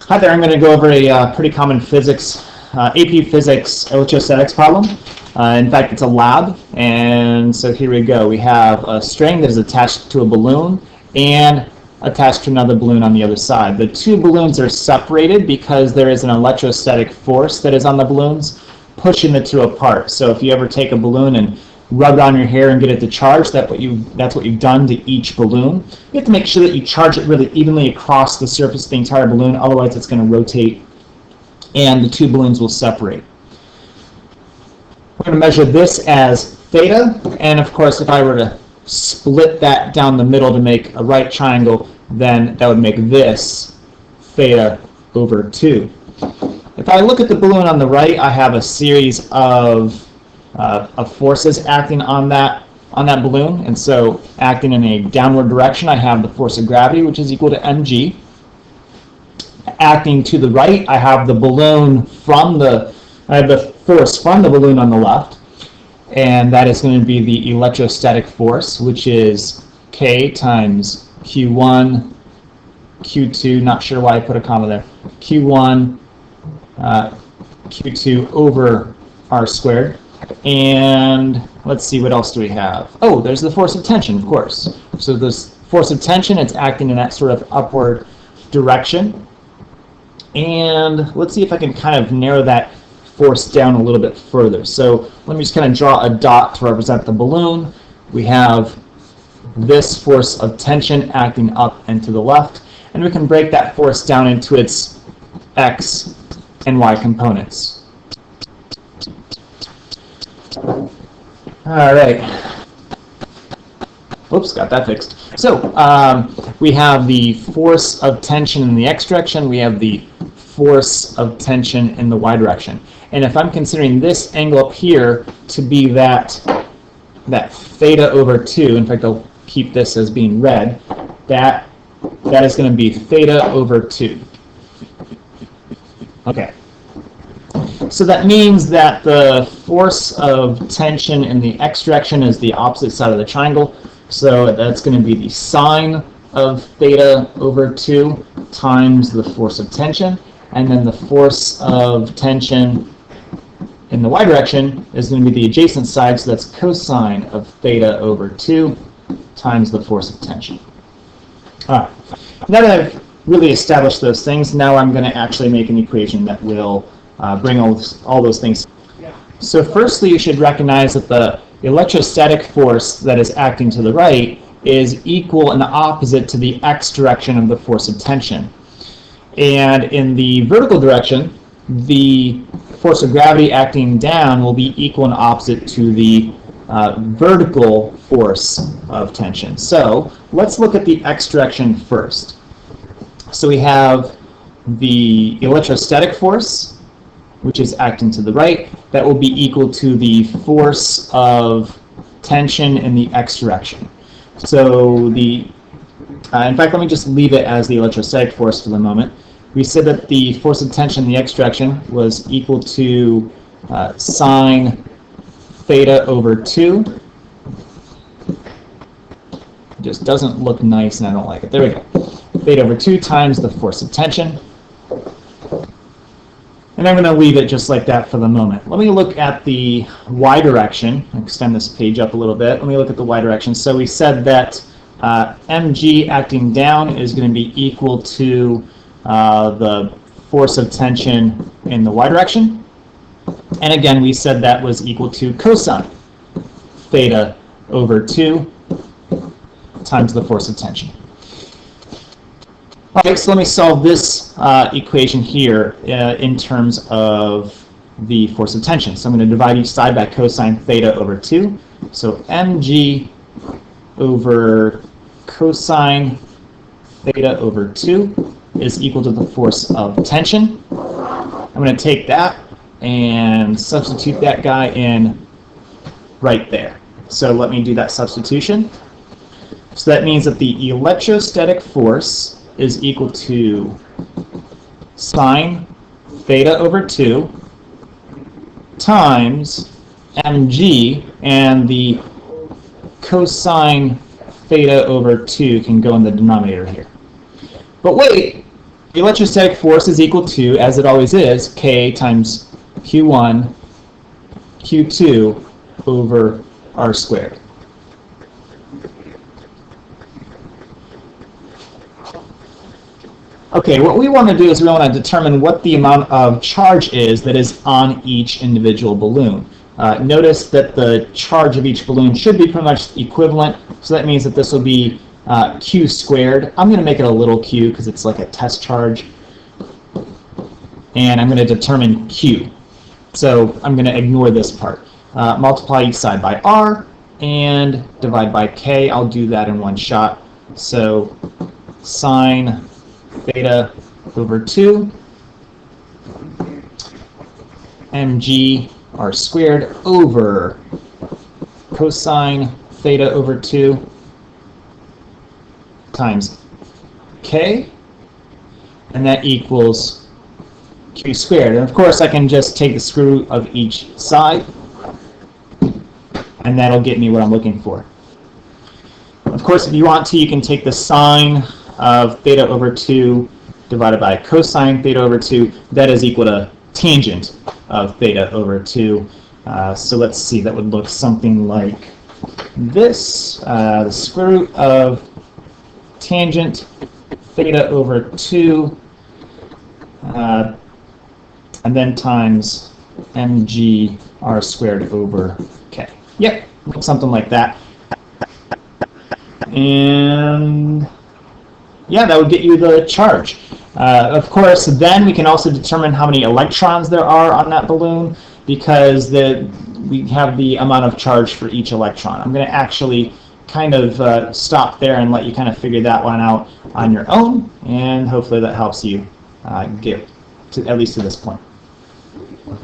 Hi there, I'm going to go over a pretty common physics, AP Physics electrostatics problem. In fact, it's a lab, and so here we go. We have a string that is attached to a balloon and attached to another balloon on the other side. The two balloons are separated because there is an electrostatic force that is on the balloons pushing the two apart. So if you ever take a balloon and rub it on your hair and get it to charge, that's what you've done to each balloon. You have to make sure that you charge it really evenly across the surface of the entire balloon, otherwise it's going to rotate and the two balloons will separate. We're going to measure this as theta, and of course if I were to split that down the middle to make a right triangle, then that would make this theta over 2. If I look at the balloon on the right, I have a series of forces acting on that balloon, and so acting in a downward direction, I have the force of gravity, which is equal to mg. Acting to the right, I have the force from the balloon on the left, and that is going to be the electrostatic force, which is K times Q1, Q2, not sure why I put a comma there, Q1, Q2 over R squared. And let's see, what else do we have? Oh, there's the force of tension, of course. So this force of tension, it's acting in that sort of upward direction. And let's see if I can kind of narrow that force down a little bit further. So let me just kind of draw a dot to represent the balloon. We have this force of tension acting up and to the left, and we can break that force down into its x and y components. All right. Oops, got that fixed. So we have the force of tension in the x direction. We have the force of tension in the y direction. And if I'm considering this angle up here to be that theta over 2, in fact, I'll keep this as being red, that is going to be theta over 2. Okay. So that means that the force of tension in the x direction is the opposite side of the triangle. So that's going to be the sine of theta over 2 times the force of tension. And then the force of tension in the y direction is going to be the adjacent side, so that's cosine of theta over 2 times the force of tension. All right. Now that I've really established those things, now I'm going to actually make an equation that will bring all those things. So firstly, you should recognize that the electrostatic force that is acting to the right is equal and opposite to the x direction of the force of tension. And in the vertical direction, the force of gravity acting down will be equal and opposite to the vertical force of tension. So let's look at the x direction first. So we have the electrostatic force, which is acting to the right, that will be equal to the force of tension in the x direction. So in fact, let me just leave it as the electrostatic force for the moment. We said that the force of tension in the x direction was equal to sine theta over 2. It just doesn't look nice and I don't like it. There we go. Theta over 2 times the force of tension. And I'm going to leave it just like that for the moment. Let me look at the y direction. Extend this page up a little bit. Let me look at the y direction. So we said that mg acting down is going to be equal to the force of tension in the y direction. And again, we said that was equal to cosine theta over 2 times the force of tension. Okay, so let me solve this equation here in terms of the force of tension. So I'm going to divide each side by cosine theta over 2. So mg over cosine theta over 2 is equal to the force of tension. I'm going to take that and substitute that guy in right there. So let me do that substitution. So that means that the electrostatic force is equal to sine theta over 2 times mg, and the cosine theta over 2 can go in the denominator here. But wait, electrostatic force is equal to, as it always is, K times Q1, Q2 over R squared. Okay, what we want to do is we want to determine what the amount of charge is that is on each individual balloon. Notice that the charge of each balloon should be pretty much equivalent, so that means that this will be Q squared. I'm going to make it a little q because it's like a test charge. And I'm going to determine Q. So I'm going to ignore this part. Multiply each side by R and divide by K. I'll do that in one shot. So sine theta over 2 mg r squared over cosine theta over 2 times K, and that equals Q squared. And of course I can just take the square root of each side, and that'll get me what I'm looking for. Of course, if you want to, you can take the sine of theta over 2 divided by cosine theta over 2. That is equal to tangent of theta over 2. So let's see, that would look something like this. The square root of tangent theta over 2 and then times mg r squared over k. Yep, something like that. And yeah, that would get you the charge. Of course, then we can also determine how many electrons there are on that balloon, because we have the amount of charge for each electron. I'm going to actually kind of stop there and let you kind of figure that one out on your own, and hopefully that helps you get to at least to this point.